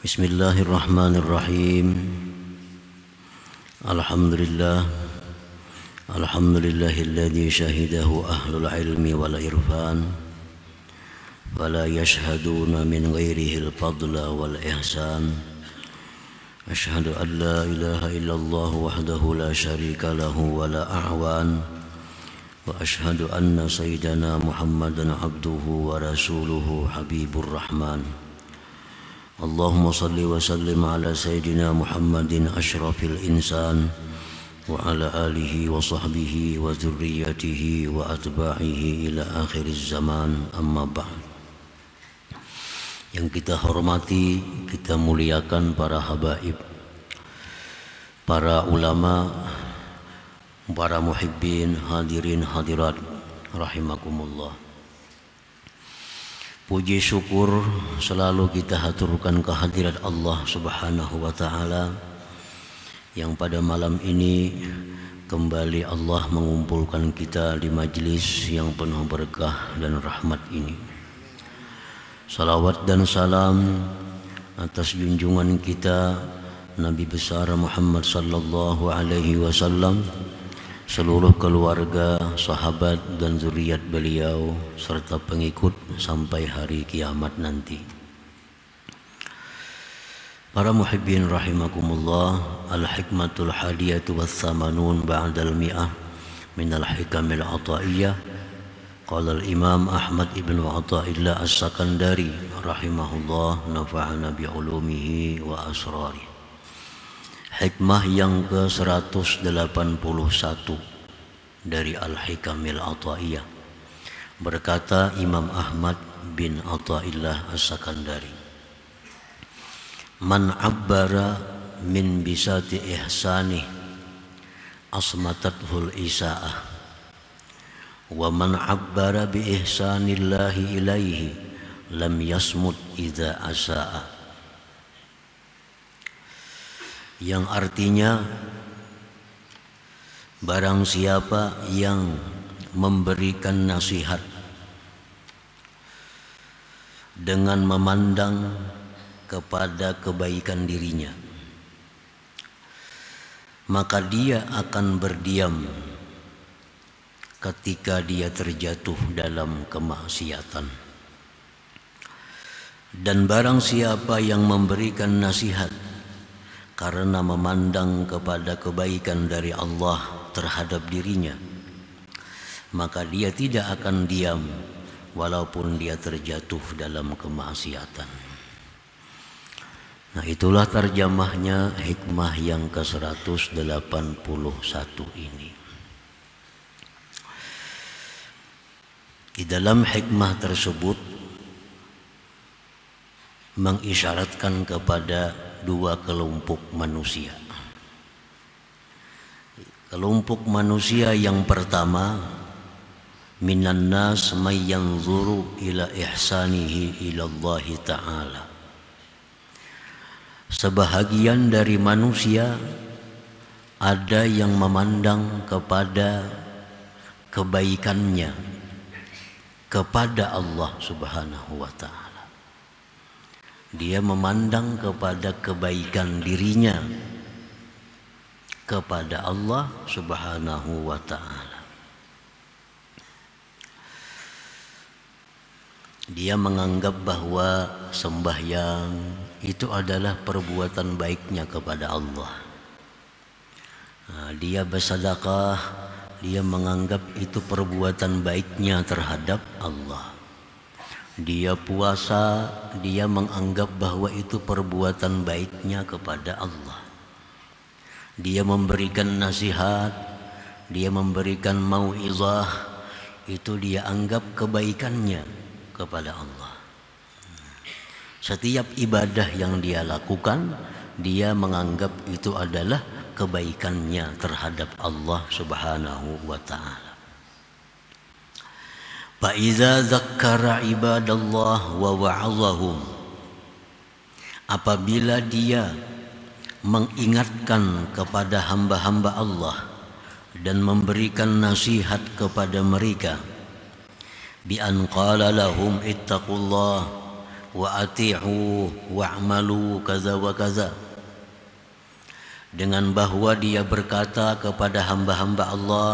Bismillahirrahmanirrahim. Alhamdulillahilladzi syahidahu ahlul ilmi wal irfan wala yashhaduna min ghairihil fadla wal ihsan. Asyhadu an la ilaha illallah wahdahu la syarika lahu wa la a'wan wa asyhadu anna sayyidana Muhammadan abduhu wa rasuluhu habibur rahman. Allahumma salli wa sallim ala sayyidina Muhammadin asyrafil insan wa ala alihi wa sahbihi wa dzurriyyatihi wa atba'ihi ila akhiriz zaman, amma ba'd. Yang kita hormati, kita muliakan para habaib, para ulama, para muhibbin, hadirin hadirat rahimakumullah. Puji syukur selalu kita haturkan kehadirat Allah Subhanahu wa ta'ala yang pada malam ini kembali Allah mengumpulkan kita di majlis yang penuh berkah dan rahmat ini. Salawat dan salam atas junjungan kita Nabi besar Muhammad sallallahu alaihi wasallam, seluruh keluarga, sahabat dan zuriat beliau serta pengikut sampai hari kiamat nanti. Para muhibbin rahimakumullah, al-hikmatul hadiyatu was-samanun ba'dal mi'ah minal hikamil ataiyah. Qala al-imam Ahmad ibn Athaillah as-Sakandari rahimahullah, nafa'ana bi'ulumihi wa asrari. Hikmah yang ke-181 dari Al-Hikamil Athaiyah. Berkata Imam Ahmad bin Athaillah as-Sakandari, man abbara min bisati ihsanih asmatathul isaah, wa man abbara bi ihsanillahi ilaihi lam yasmut idza asaa. Yang artinya, barang siapa yang memberikan nasihat dengan memandang kepada kebaikan dirinya, maka dia akan berdiam ketika dia terjatuh dalam kemaksiatan. Dan barang siapa yang memberikan nasihat karena memandang kepada kebaikan dari Allah terhadap dirinya, maka dia tidak akan diam walaupun dia terjatuh dalam kemaksiatan. Nah, itulah terjemahnya hikmah yang ke-181 ini. Di dalam hikmah tersebut mengisyaratkan kepada dua kelompok manusia. Kelompok manusia yang pertama, minan nas may yanzuru ila ihsanihi ila Allah ta'ala. Sebahagian dari manusia ada yang memandang kepada kebaikannya kepada Allah Subhanahu wa ta'ala. Dia memandang kepada kebaikan dirinya kepada Allah Subhanahu wa ta'ala. Dia menganggap bahwa sembahyang itu adalah perbuatan baiknya kepada Allah. Nah, dia bersedekah, dia menganggap itu perbuatan baiknya terhadap Allah. Dia puasa, dia menganggap bahwa itu perbuatan baiknya kepada Allah. Dia memberikan nasihat, dia memberikan mau'izah, itu dia anggap kebaikannya kepada Allah. Setiap ibadah yang dia lakukan, dia menganggap itu adalah kebaikannya terhadap Allah Subhanahu wa ta'ala. Fa'iza zakkara ibadallah wa wa'azahum, apabila dia mengingatkan kepada hamba-hamba Allah dan memberikan nasihat kepada mereka, bi an qala lahum ittaqullah, wa ati'u wa'malu kaza wa kaza, dengan bahwa dia berkata kepada hamba-hamba Allah,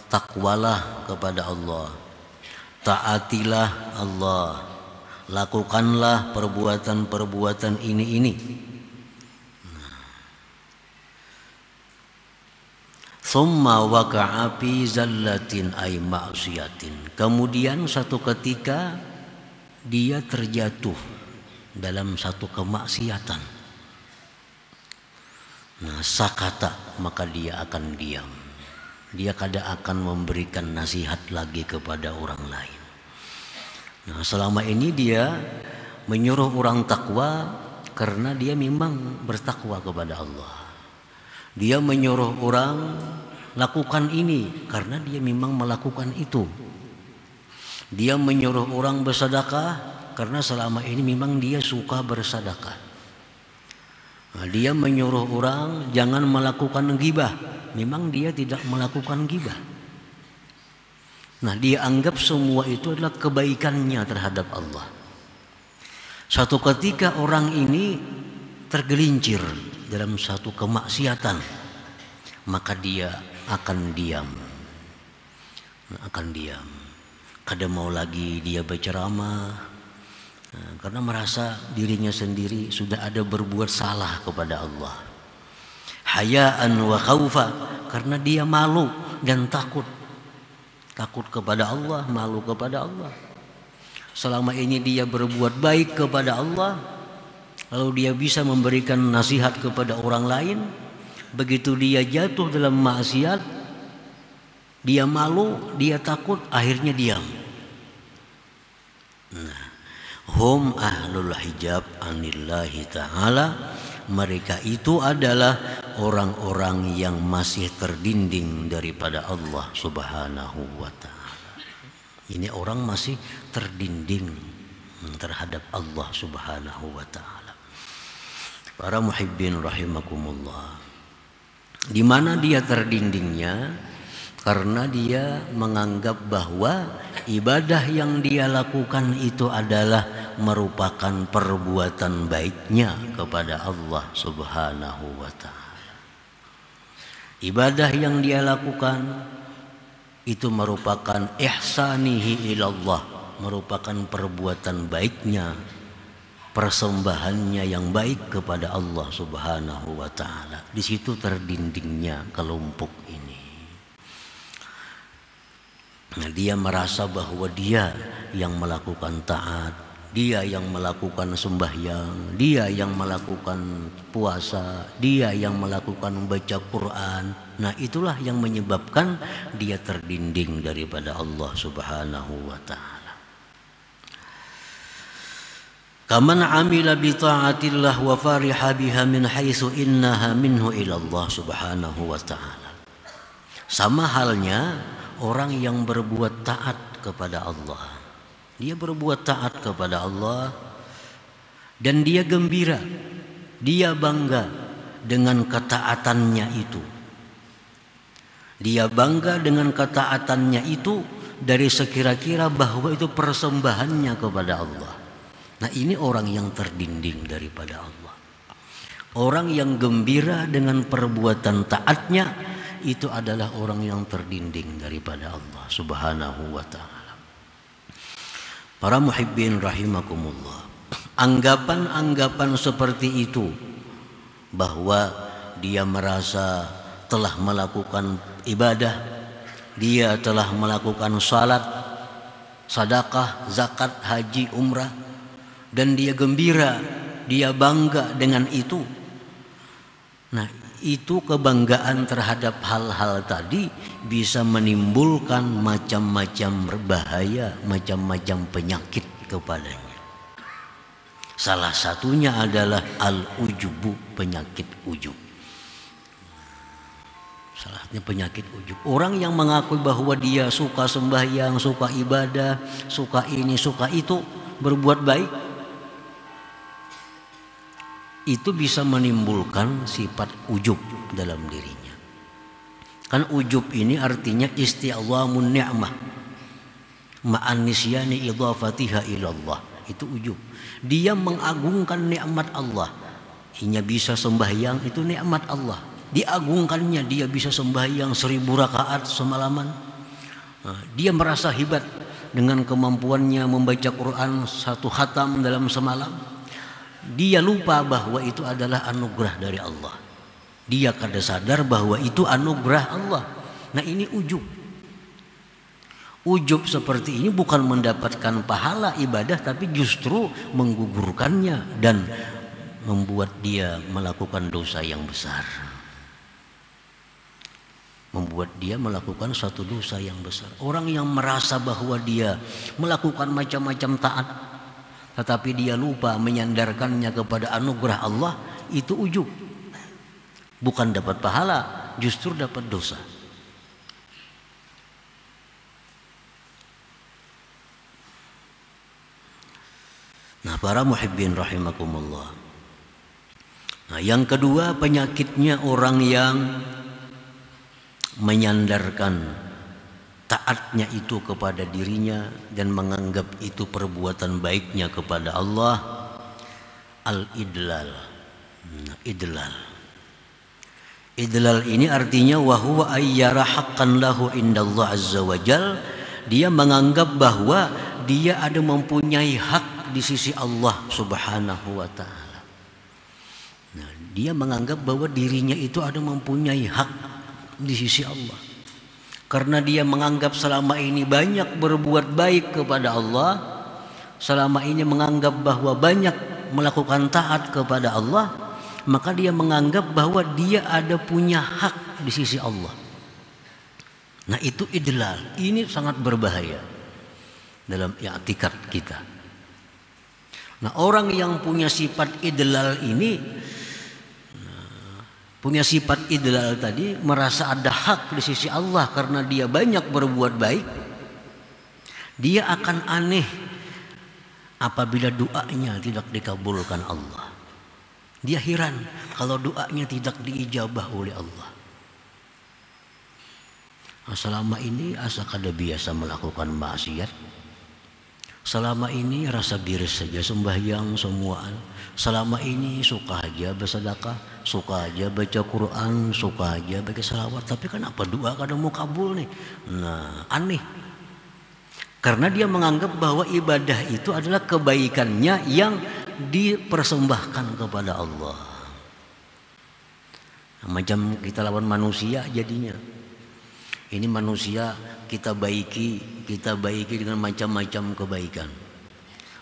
takwalah kepada Allah, taatilah Allah, lakukanlah perbuatan-perbuatan ini. Summa waqa'a fi zallatin ay ma'siyatin. Kemudian satu ketika dia terjatuh dalam satu kemaksiatan. Nah, sakata, maka dia akan diam. Dia kada akan memberikan nasihat lagi kepada orang lain. Nah, selama ini dia menyuruh orang takwa karena dia memang bertakwa kepada Allah. Dia menyuruh orang lakukan ini karena dia memang melakukan itu. Dia menyuruh orang bersedekah karena selama ini memang dia suka bersedekah. Nah, dia menyuruh orang jangan melakukan ghibah, memang dia tidak melakukan ghibah. Nah, dia anggap semua itu adalah kebaikannya terhadap Allah. Suatu ketika orang ini tergelincir dalam satu kemaksiatan, maka dia akan diam. Kada mau lagi dia berceramah, karena merasa dirinya sendiri sudah ada berbuat salah kepada Allah. Hayaan wa khaufa, karena dia malu dan takut kepada Allah, malu kepada Allah. Selama ini dia berbuat baik kepada Allah, lalu dia bisa memberikan nasihat kepada orang lain. Begitu dia jatuh dalam maksiat, dia malu, dia takut, akhirnya diam. Nah, hum ahlul hijab anillahi ta'ala, mereka itu adalah orang-orang yang masih terdinding daripada Allah subhanahu wa ta'ala. Ini orang masih terdinding terhadap Allah subhanahu wa ta'ala. Para muhibbin rahimakumullah, di mana dia terdindingnya? Karena dia menganggap bahwa ibadah yang dia lakukan itu adalah merupakan perbuatan baiknya kepada Allah subhanahu wa ta'ala. Ibadah yang dia lakukan itu merupakan ihsanihi ilallah, merupakan perbuatan baiknya, persembahannya yang baik kepada Allah subhanahu wa ta'ala. Di situ terdindingnya kelompok ini. Nah, dia merasa bahwa dia yang melakukan taat, dia yang melakukan sembahyang, dia yang melakukan puasa, dia yang melakukan membaca Quran. Nah, itulah yang menyebabkan dia terdinding daripada Allah subhanahu wa ta'ala. Kaman amila bi ta'atillah wa fariha biha min haitsu innaha minhu ila Allah subhanahu wa ta'ala. Sama halnya orang yang berbuat taat kepada Allah. Dia berbuat taat kepada Allah dan dia gembira, dia bangga dengan ketaatannya itu. Dia bangga dengan ketaatannya itu dari sekira-kira bahwa itu persembahannya kepada Allah. Nah, ini orang yang terdinding daripada Allah. Orang yang gembira dengan perbuatan taatnya, itu adalah orang yang terdinding daripada Allah subhanahu wa ta'ala. Para muhibbin rahimakumullah, anggapan-anggapan seperti itu, bahwa dia merasa telah melakukan ibadah, dia telah melakukan salat, sedekah, zakat, haji, umrah, dan dia gembira, dia bangga dengan itu. Nah, itu kebanggaan terhadap hal-hal tadi bisa menimbulkan macam-macam bahaya, macam-macam penyakit kepadanya. Salah satunya adalah al-ujubu, penyakit ujub. Salah satunya penyakit ujub. Orang yang mengakui bahwa dia suka sembahyang, suka ibadah, suka ini, suka itu, berbuat baik, itu bisa menimbulkan sifat ujub dalam dirinya. Kan ujub ini artinya isti'dhamun ni'mah ma'an nisyani idhafatiha ilallah. itu ujub. Dia mengagungkan nikmat Allah. Inya bisa sembahyang itu nikmat Allah. Diagungkannya, dia bisa sembahyang 1000 rakaat semalaman. Dia merasa hebat dengan kemampuannya membaca Quran 1 khatam dalam semalam. Dia lupa bahwa itu adalah anugerah dari Allah. Dia kada sadar bahwa itu anugerah Allah. Nah, ini ujub. Ujub seperti ini bukan mendapatkan pahala ibadah, tapi justru menggugurkannya dan membuat dia melakukan dosa yang besar. Membuat dia melakukan suatu dosa yang besar. Orang yang merasa bahwa dia melakukan macam-macam taat, tetapi dia lupa menyandarkannya kepada anugerah Allah, itu ujub. Bukan dapat pahala, justru dapat dosa. Nah, para muhibbin rahimakumullah. Nah, yang kedua, penyakitnya orang yang menyandarkan taatnya itu kepada dirinya dan menganggap itu perbuatan baiknya kepada Allah, al-idlal. Idlal. Idlal ini artinya wa huwa ayyara haqqan lahu indallah azza wajal. Dia menganggap bahwa dia ada mempunyai hak di sisi Allah Subhanahu wa taala. Nah, dia menganggap bahwa dirinya itu ada mempunyai hak di sisi Allah. Karena dia menganggap selama ini banyak berbuat baik kepada Allah, selama ini menganggap bahwa banyak melakukan taat kepada Allah, maka dia menganggap bahwa dia ada punya hak di sisi Allah. Nah, itu idlal. Ini sangat berbahaya dalam i'tikad kita. Nah, orang yang punya sifat idlal ini, punya sifat idlal tadi, merasa ada hak di sisi Allah karena dia banyak berbuat baik, dia akan aneh apabila doanya tidak dikabulkan Allah. Dia heran kalau doanya tidak diijabah oleh Allah. Selama ini asa kada biasa melakukan maksiat. Selama ini rasa biris saja sembahyang semuaan. Selama ini suka aja bersedekah, suka aja baca Quran, suka aja baca salawat. Tapi kenapa doa kadang mau kabul nih? Nah, aneh. Karena dia menganggap bahwa ibadah itu adalah kebaikannya yang dipersembahkan kepada Allah. Nah, macam kita lawan manusia jadinya. Ini manusia kita baiki dengan macam-macam kebaikan.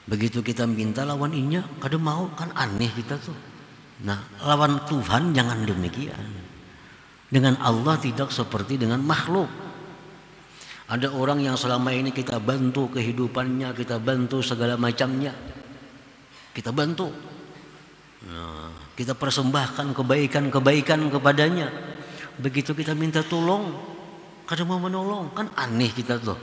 Begitu kita minta lawan inya, kadang mau, kan aneh kita tuh. Nah, lawan Tuhan jangan demikian. Dengan Allah tidak seperti dengan makhluk. Ada orang yang selama ini kita bantu kehidupannya, kita bantu segala macamnya, kita bantu. Nah, kita persembahkan kebaikan-kebaikan kepadanya. Begitu kita minta tolong, kadang mau menolong, kan aneh kita tuh.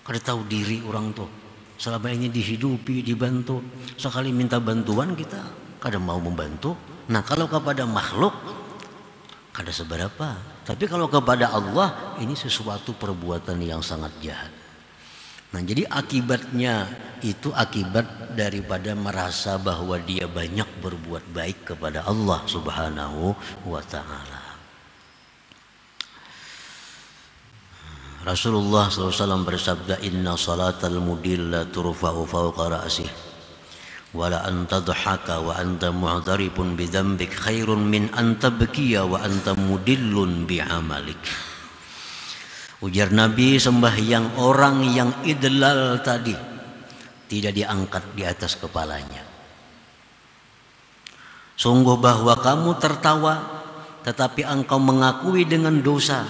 Kada tahu diri orang tuh. Selama ini dihidupi, dibantu. Sekali minta bantuan kita kada mau membantu. Nah, kalau kepada makhluk kada seberapa. Tapi kalau kepada Allah, ini sesuatu perbuatan yang sangat jahat. Nah, jadi akibatnya itu akibat daripada merasa bahwa dia banyak berbuat baik kepada Allah Subhanahu wa ta'ala. Rasulullah SAW bersabda, inna salatal mudilla turfa'u fawqa ra'sih wala anta dhahaka wa anta mu'tarifun bidhanbik khairun min anta bakiya wa anta mudillun bi'amalik. Ujar Nabi, sembahyang orang yang idlal tadi tidak diangkat di atas kepalanya. Sungguh bahwa kamu tertawa tetapi engkau mengakui dengan dosa,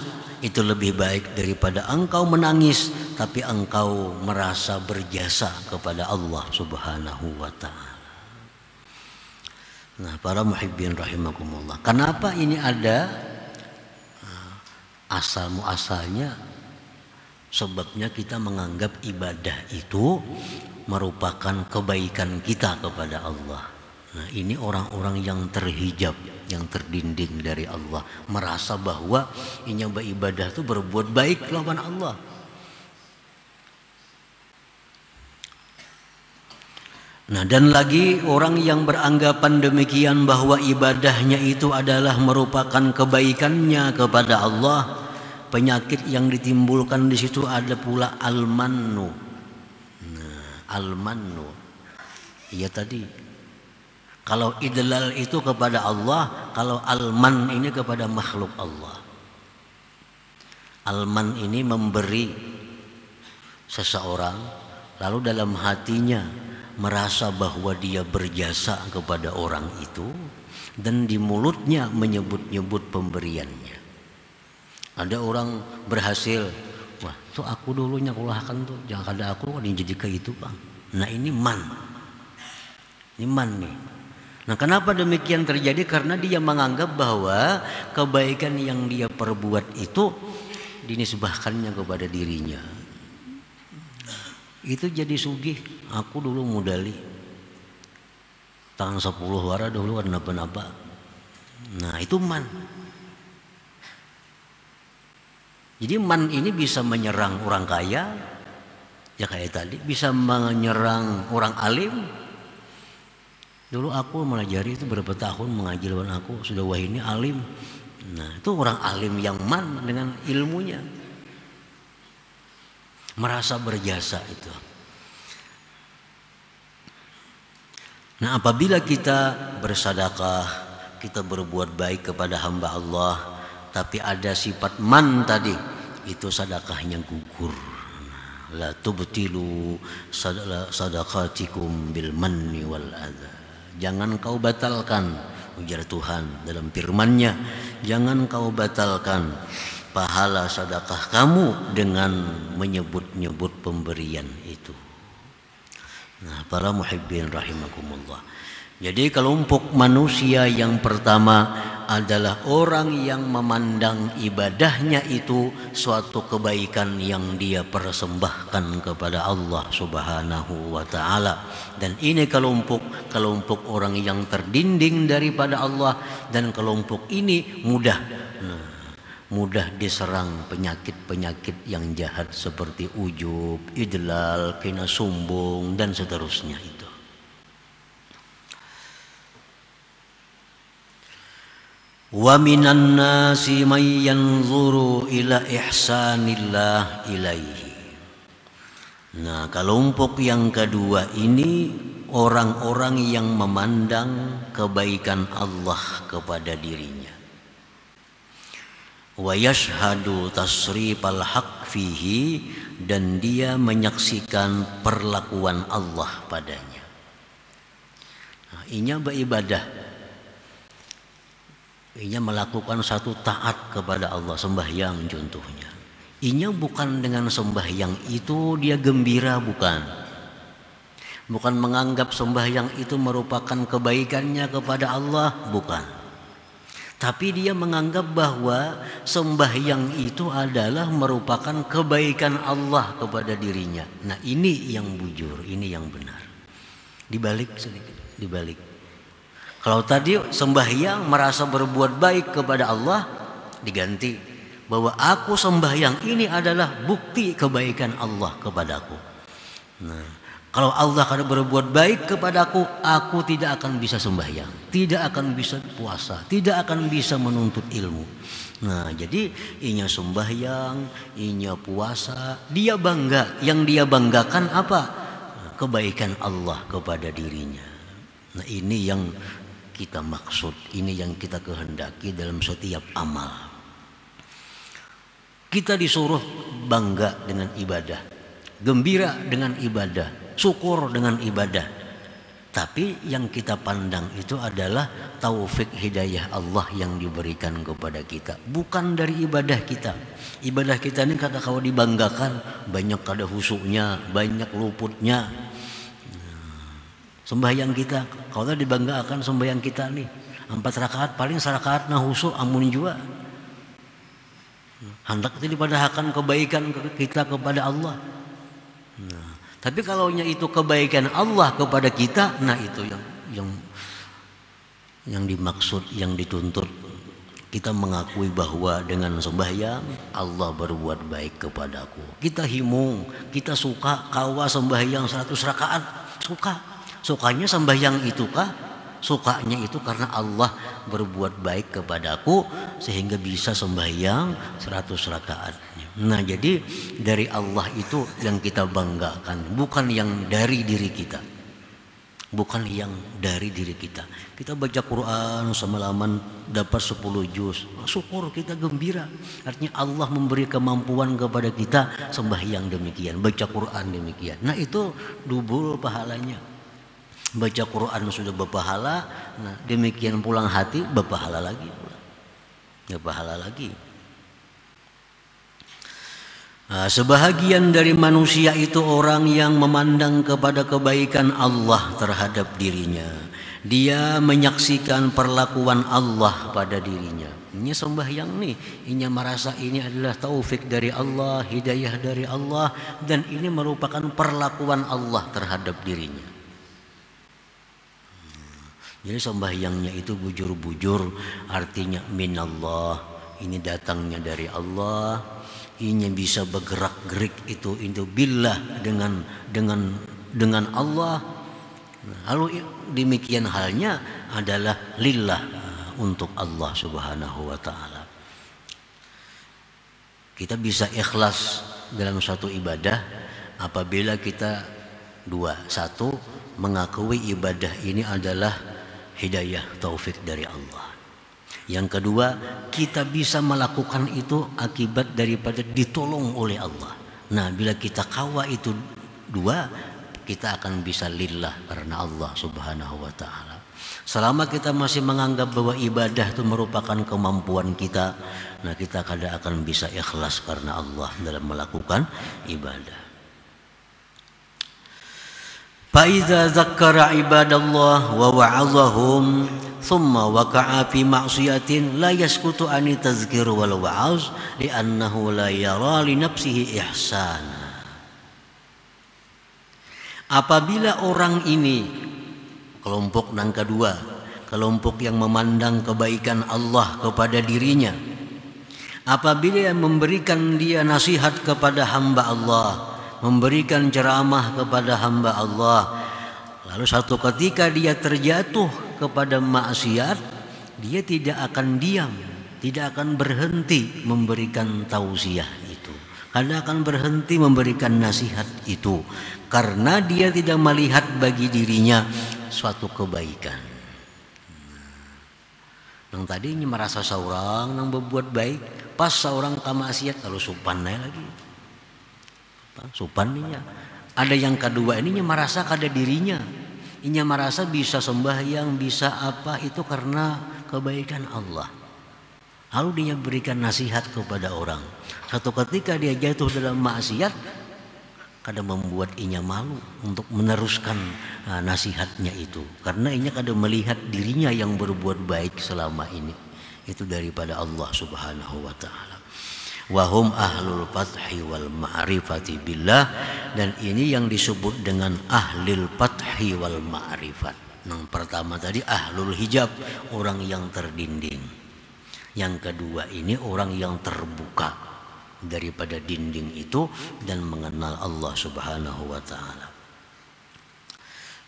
itu lebih baik daripada engkau menangis tapi engkau merasa berjasa kepada Allah Subhanahu wa ta'ala. Nah, para muhibbin rahimakumullah, kenapa ini ada asal muasalnya? Sebabnya kita menganggap ibadah itu merupakan kebaikan kita kepada Allah. Nah, ini orang-orang yang terhijab, yang terdinding dari Allah, merasa bahwa ini beribadah itu berbuat baik lawan Allah. Nah, dan lagi orang yang beranggapan demikian bahwa ibadahnya itu adalah merupakan kebaikannya kepada Allah, penyakit yang ditimbulkan di situ ada pula al-mannu. Nah, al-mannu. Iya tadi. Kalau idlal itu kepada Allah, kalau al-man ini kepada makhluk Allah. Al-man ini memberi seseorang lalu dalam hatinya merasa bahwa dia berjasa kepada orang itu dan di mulutnya menyebut-nyebut pemberiannya. Ada orang berhasil, wah tuh aku dulunya kulahkan tuh, jangan ada aku ini jadi ke itu bang. Nah ini man nih. Nah kenapa demikian terjadi? Karena dia menganggap bahwa kebaikan yang dia perbuat itu dinisbahkannya kepada dirinya. Itu jadi sugih. Aku dulu modali tahun 10 wara dulu kan apa-apa. Nah itu man. Jadi man ini bisa menyerang orang kaya, ya kayak tadi, bisa menyerang orang alim. Dulu aku melajari itu berapa tahun mengaji lawan aku, sudah wah ini alim. Nah itu orang alim yang man dengan ilmunya, merasa berjasa itu. Nah apabila kita bersedekah, kita berbuat baik kepada hamba Allah, tapi ada sifat man tadi, itu sedekahnya gugur. La tubtilu sadaqatikum bil manni wal adha. Jangan kau batalkan, ujar Tuhan dalam firman-Nya, jangan kau batalkan pahala sedekah kamu dengan menyebut-nyebut pemberian itu. Nah, para muhibbin rahimakumullah. Jadi kelompok manusia yang pertama adalah orang yang memandang ibadahnya itu suatu kebaikan yang dia persembahkan kepada Allah Subhanahu wa taala. Dan ini kelompok orang yang terdinding daripada Allah, dan kelompok ini mudah diserang penyakit-penyakit yang jahat seperti ujub, idlal, kina sombong dan seterusnya itu. Wa minan nasi may yanzuru ila ihsanillah ilaihi. Nah, kelompok yang kedua ini orang-orang yang memandang kebaikan Allah kepada dirinya. Wa yashhadu tasrifal haq fihi, dan dia menyaksikan perlakuan Allah padanya. Nah, inya beribadah, inya melakukan satu taat kepada Allah, sembahyang contohnya. Inya bukan dengan sembahyang itu dia gembira, bukan menganggap sembahyang itu merupakan kebaikannya kepada Allah, bukan. Tapi dia menganggap bahwa sembahyang itu adalah merupakan kebaikan Allah kepada dirinya. Nah ini yang bujur, ini yang benar. Dibalik sedikit, dibalik. Kalau tadi sembahyang merasa berbuat baik kepada Allah, diganti bahwa aku sembahyang ini adalah bukti kebaikan Allah kepadaku. Nah, kalau Allah akan berbuat baik kepadaku, aku tidak akan bisa sembahyang, tidak akan bisa puasa, tidak akan bisa menuntut ilmu. Nah, jadi inya sembahyang, inya puasa, dia bangga. Yang dia banggakan apa? Kebaikan Allah kepada dirinya. Nah, ini yang kita maksud, ini yang kita kehendaki dalam setiap amal. Kita disuruh bangga dengan ibadah, gembira dengan ibadah, syukur dengan ibadah. Tapi yang kita pandang itu adalah taufik hidayah Allah yang diberikan kepada kita, bukan dari ibadah kita. Ibadah kita ini kata kalau dibanggakan, banyak kada husuknya, banyak luputnya. Sembahyang kita, kalau dibanggakan sembahyang kita nih 4 rakaat, paling 1 rakaat nah husuk amun jua. Hendak dipadahkan kebaikan kita kepada Allah. Nah, tapi kalau itu kebaikan Allah kepada kita, nah itu yang dimaksud, yang dituntut. Kita mengakui bahwa dengan sembahyang Allah berbuat baik kepadaku. Kita himung, kita suka kawa sembahyang 100 rakaat, suka. Sukanya sembahyang itu kah? Sukanya itu karena Allah berbuat baik kepadaku sehingga bisa sembahyang 100 rakaat. Nah, jadi dari Allah itu yang kita banggakan, bukan yang dari diri kita. Bukan yang dari diri kita. Kita baca Quran semalaman dapat 10 juz, syukur, kita gembira. Artinya Allah memberi kemampuan kepada kita sembahyang demikian, baca Quran demikian. Nah, itu double pahalanya. Baca Quran sudah berpahala, nah demikian pulang hati berpahala lagi. Berpahala lagi. Nah, sebahagian dari manusia itu orang yang memandang kepada kebaikan Allah terhadap dirinya. Dia menyaksikan perlakuan Allah pada dirinya. Ini sembahyang nih, ini merasa ini adalah taufik dari Allah, hidayah dari Allah, dan ini merupakan perlakuan Allah terhadap dirinya. Jadi sembahyangnya itu bujur-bujur, artinya minallah, ini datangnya dari Allah. Ini bisa bergerak-gerik itu billah dengan Allah. Lalu demikian halnya adalah lillah, untuk Allah Subhanahu wa taala. Kita bisa ikhlas dalam suatu ibadah apabila kita satu mengakui ibadah ini adalah hidayah taufik dari Allah. Yang kedua, kita bisa melakukan itu akibat daripada ditolong oleh Allah. Nah, bila kita kawa itu dua, kita akan bisa lillah karena Allah Subhanahu wa taala. Selama kita masih menganggap bahwa ibadah itu merupakan kemampuan kita, nah kita kadang akan bisa ikhlas karena Allah dalam melakukan ibadah. Faiza zakkara ibadallah wa wa'azahum thumma waqa'a fi ma'siyatin la yaskutu ani tazkir wal wa'az li'annahu la yara li nafsihi ihsana. Apabila orang ini, kelompok yang kedua, kelompok yang memandang kebaikan Allah kepada dirinya, apabila memberikan dia nasihat kepada hamba Allah, memberikan ceramah kepada hamba Allah, lalu satu ketika dia terjatuh kepada maksiat, dia tidak akan diam, tidak akan berhenti memberikan tausiah itu, karena akan berhenti memberikan nasihat itu, karena dia tidak melihat bagi dirinya suatu kebaikan. Yang tadinya merasa seorang yang berbuat baik, pas seorang kemaksiat lalu supannya lagi. Supannya. Ada yang kedua ininya merasa kada dirinya. Inya merasa bisa sembahyang, bisa apa itu karena kebaikan Allah. Lalu dia berikan nasihat kepada orang. Satu ketika dia jatuh dalam maksiat, kadang membuat inya malu untuk meneruskan nasihatnya itu, karena inya kadang melihat dirinya yang berbuat baik selama ini itu daripada Allah Subhanahu wa taala. Wahum ahlul fathi wal ma'rifati billah, dan ini yang disebut dengan ahlul fathi wal ma'rifat. Yang pertama tadi ahlul hijab, orang yang terdinding. Yang kedua ini orang yang terbuka daripada dinding itu dan mengenal Allah Subhanahu wa taala.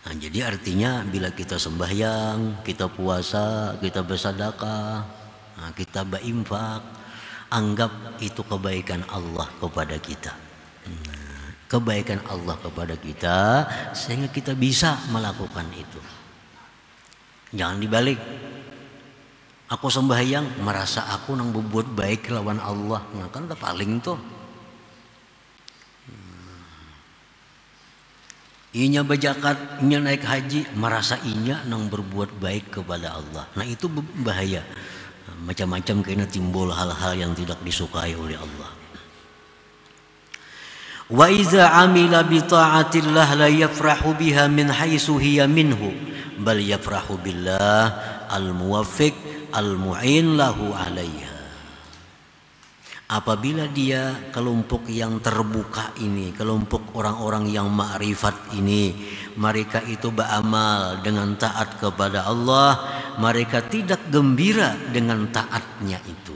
Nah, jadi artinya bila kita sembahyang, kita puasa, kita bersedekah, nah, kita berinfak, anggap itu kebaikan Allah kepada kita. Kebaikan Allah kepada kita sehingga kita bisa melakukan itu. Jangan dibalik. Aku sembahyang merasa aku nang berbuat baik lawan Allah, nah kan udah paling tuh. Inya berzakat, inya naik haji, merasa inya nang berbuat baik kepada Allah. Nah itu bahaya. Macam-macam kena timbul hal-hal yang tidak disukai oleh Allah. Wa iza amila bi ta'atillah la yafrahu biha min haitsu hiya minhu bal yafrahu billah al-muwaffiq al-mu'in lahu 'alaiha. Apabila dia kelompok yang terbuka ini, kelompok orang-orang yang ma'rifat ini, mereka itu beramal dengan taat kepada Allah, mereka tidak gembira dengan taatnya itu.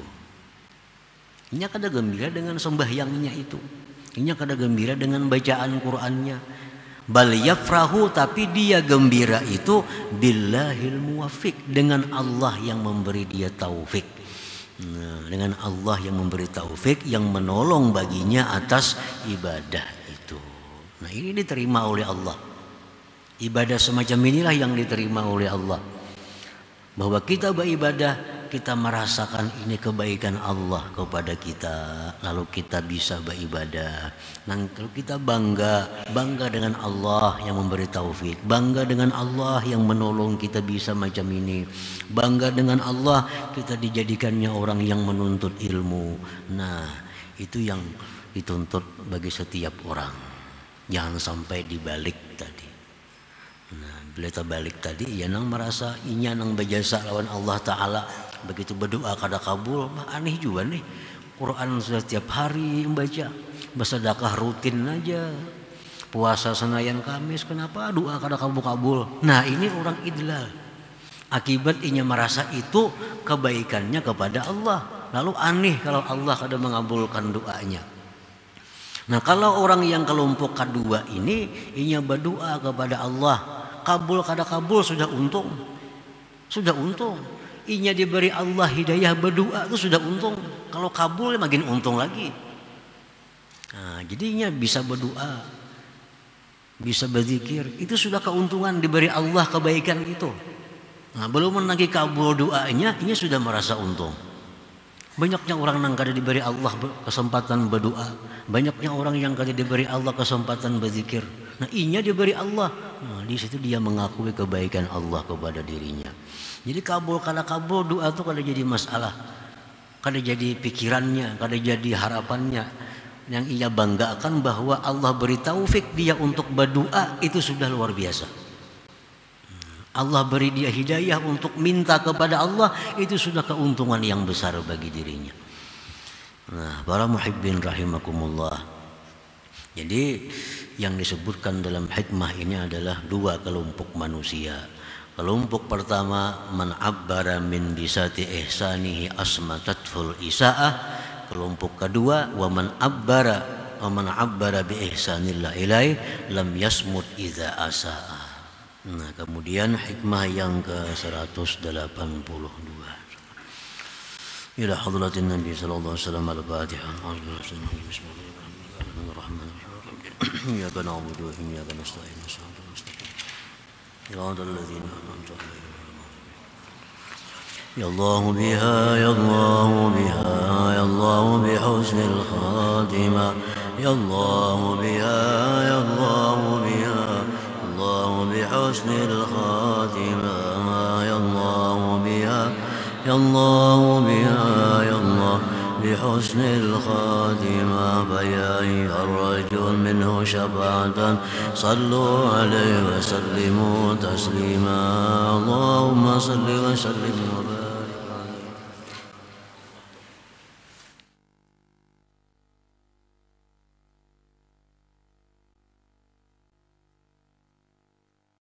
Inya kada gembira dengan sembahyangnya itu. Inya kada gembira dengan bacaan Qur'annya. Bal yafrahu, tapi dia gembira itu billahil muwaffiq, dengan Allah yang memberi dia taufik. Nah, dengan Allah yang memberi taufik, yang menolong baginya atas ibadah itu. Nah, ini diterima oleh Allah. Ibadah semacam inilah yang diterima oleh Allah. Bahwa kita beribadah, kita merasakan ini kebaikan Allah kepada kita, lalu kita bisa beribadah. Nah, kalau kita bangga dengan Allah yang memberi taufik, bangga dengan Allah yang menolong kita bisa macam ini, bangga dengan Allah kita dijadikannya orang yang menuntut ilmu. Nah, itu yang dituntut bagi setiap orang. Jangan sampai dibalik tadi. Nah, bila terbalik tadi, ya nang merasa inya nang berjasa lawan Allah Ta'ala, begitu berdoa kada kabul, aneh juga nih. Quran sudah tiap hari membaca, bersedekah rutin aja, puasa Senayan Kamis, kenapa doa kada kabul-kabul? Nah, ini orang idlal. Akibat inya merasa itu kebaikannya kepada Allah, lalu aneh kalau Allah kada mengabulkan doanya. Nah, kalau orang yang kelompok kedua ini, inya berdoa kepada Allah, kabul kada kabul sudah untung. Inya diberi Allah hidayah berdoa itu sudah untung. Kalau kabul makin untung lagi. Nah, jadinya bisa berdoa, bisa berzikir, itu sudah keuntungan diberi Allah kebaikan itu. Nah, belum lagi kabul doanya, ini sudah merasa untung. Banyaknya orang yang kada diberi Allah kesempatan berdoa, banyaknya orang yang kada diberi Allah kesempatan berzikir. Nah, inya diberi Allah. Nah, di situ dia mengakui kebaikan Allah kepada dirinya. Jadi kabul kada kabul doa itu kada jadi masalah, kada jadi pikirannya, kada jadi harapannya. Yang ia banggakan bahwa Allah beri taufik dia untuk berdoa, itu sudah luar biasa. Allah beri dia hidayah untuk minta kepada Allah, itu sudah keuntungan yang besar bagi dirinya. Nah, para muhibbin rahimakumullah. Jadi yang disebutkan dalam hikmah ini adalah dua kelompok manusia. Kelompok pertama, man abbara min bisati ihsanihi asmatatful isaah. Kelompok kedua, wa man abbara bi ihsanillah ilai lam yasmut idza asaa. Nah, kemudian hikmah yang ke-182. Ila hadratin Nabi sallallahu alaihi wasallam al-Fatihah. Bismillahirrahmanirrahim. Iyyaka na'budu wa iyyaka nasta'in. صراط الذين أنعمت عليهم. يا الله بها يا الله بها يا الله بحسن الخاتمة يا الله بها يا الله بها الله بحسن الخاتمة يا الله بها يا الله بها يا الله بحسن الخاتمة فيا أيها الرجل منه شفاعة صلوا عليه وسلموا تسليما اللهم صل وسلم وبارك